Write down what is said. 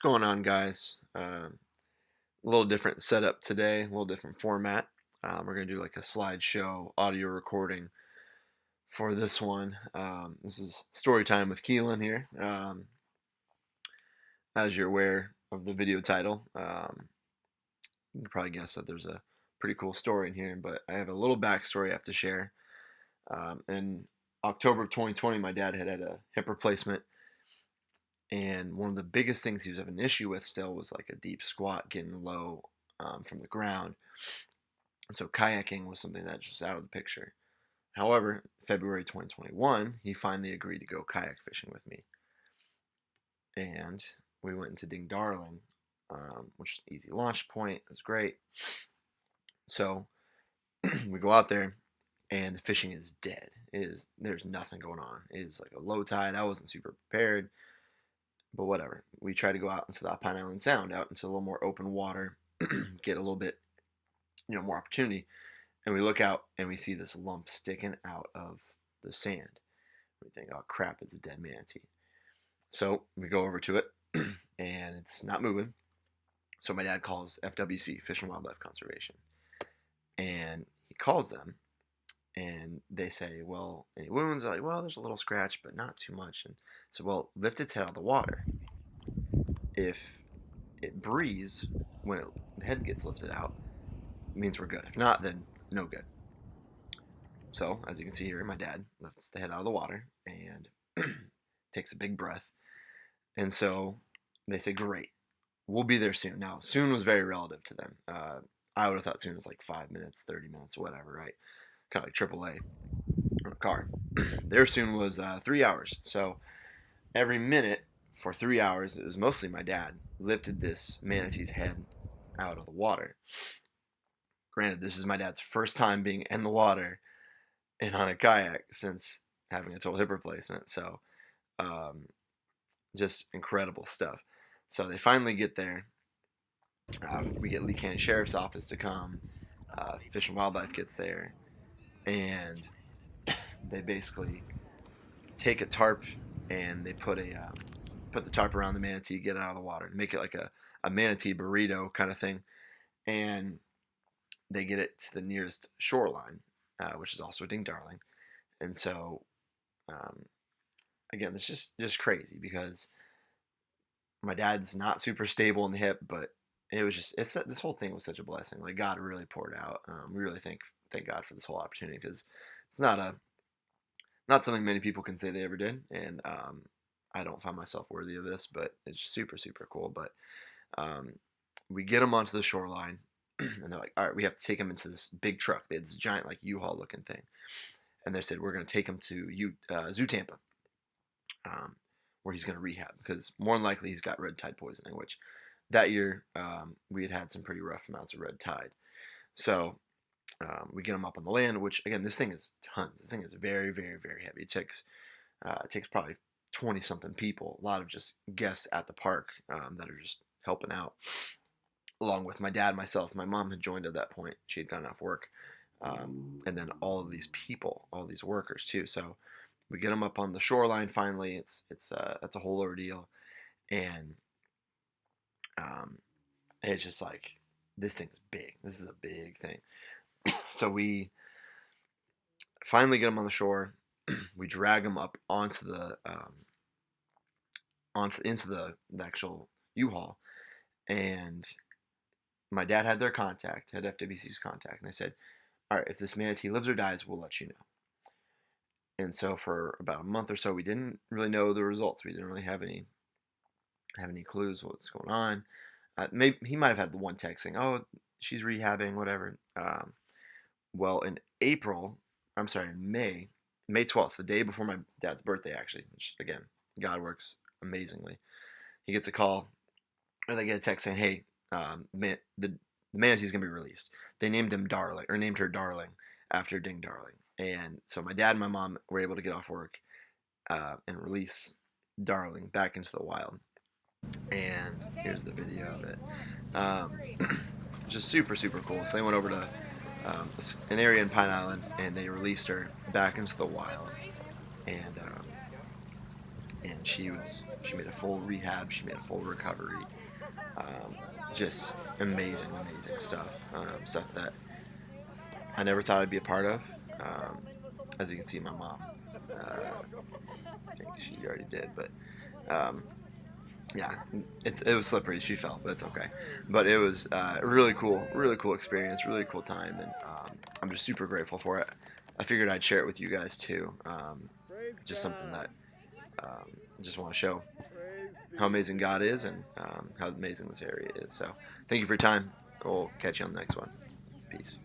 Going on, guys? A little different setup today, a little different format. We're going to do like a slideshow audio recording for this one. This is story time with Keelan here. As you're aware of the video title, you can probably guess that there's a pretty cool story in here, but I have a little backstory I have to share. In October of 2020, my dad had a hip replacement. And one of the biggest things he was having an issue with still was like a deep squat, getting low from the ground. And so kayaking was something that's just out of the picture. However, February 2021, he finally agreed to go kayak fishing with me. And we went into Ding Darling, which is an easy launch point. It was great. So we go out there, and the fishing is dead. There's nothing going on. It is like a low tide. I wasn't super prepared. But whatever. We try to go out into the Pine Island Sound, out into a little more open water, get a little bit, more opportunity. And we look out and we see this lump sticking out of the sand. We think, oh crap, it's a dead manatee. So we go over to it and it's not moving. So my dad calls FWC, Fish and Wildlife Conservation. And he calls them and they say, well, any wounds? I'm like, well, there's a little scratch, but not too much. And so, well, lift its head out of the water. If it breathes when the head gets lifted out, it means we're good. If not, then no good. So, as you can see here, my dad lifts the head out of the water and takes a big breath. And so they say, great, we'll be there soon. Now, soon was very relative to them. I would have thought soon was like 5 minutes, 30 minutes, whatever, right? Kind of like AAA on a car. Their soon was 3 hours. So every minute for 3 hours, it was mostly my dad lifted this manatee's head out of the water. Granted, this is my dad's first time being in the water and on a kayak since having a total hip replacement. So just incredible stuff. So they finally get there. We get Lee County Sheriff's Office to come. Fish and Wildlife gets there. And they basically take a tarp and they put the tarp around the manatee, get it out of the water, make it like a manatee burrito kind of thing, and they get it to the nearest shoreline, which is also Ding Darling. And so, again, it's just crazy because my dad's not super stable in the hip, but it was this whole thing was such a blessing. Like God really poured out. We really thank God for this whole opportunity because it's not something many people can say they ever did, and I don't find myself worthy of this, but it's super super cool. But we get them onto the shoreline, and they're like, all right, we have to take them into this big truck. They had this giant like U-Haul looking thing, and they said we're going to take him to Zoo Tampa, where he's going to rehab because more than likely he's got red tide poisoning, which that year we had some pretty rough amounts of red tide. So we get them up on the land, which again, this thing is tons. This thing is very, very, very heavy. It takes probably 20 something people, a lot of just guests at the park that are just helping out, along with my dad, myself. My mom had joined at that point. She had gotten off work, and then all of these people, all these workers too. So we get them up on the shoreline. Finally, it's a whole ordeal, and it's just like this thing's big. This is a big thing. So we finally get them on the shore. We drag them up onto the into the actual U-Haul, and my dad had their contact, had FWC's contact, and they said, "All right, if this manatee lives or dies, we'll let you know." And so for about a month or so, we didn't really know the results. We didn't really have any clues what's going on. Maybe he might have had the one text saying, "Oh, she's rehabbing, whatever." Well, in May 12th, the day before my dad's birthday, actually, which again, God works amazingly. He gets a call, or they get a text saying, "Hey, the manatee's gonna be released." They named him Darling, or named her Darling after Ding Darling. And so my dad and my mom were able to get off work and release Darling back into the wild. And here's the video of it. Just super, super cool. So they went over to an area in Pine Island, and they released her back into the wild. And and she made a full rehab. She made a full recovery. Um, just amazing, amazing stuff. Stuff that I never thought I'd be a part of. Um, as you can see, my mom. I think she already did, but um, yeah, it was slippery. She fell, but it's okay. But it was really cool experience, really cool time, and I'm just super grateful for it. I figured I'd share it with you guys too. Just something that just want to show how amazing God is and how amazing this area is. So thank you for your time. We'll catch you on the next one. Peace.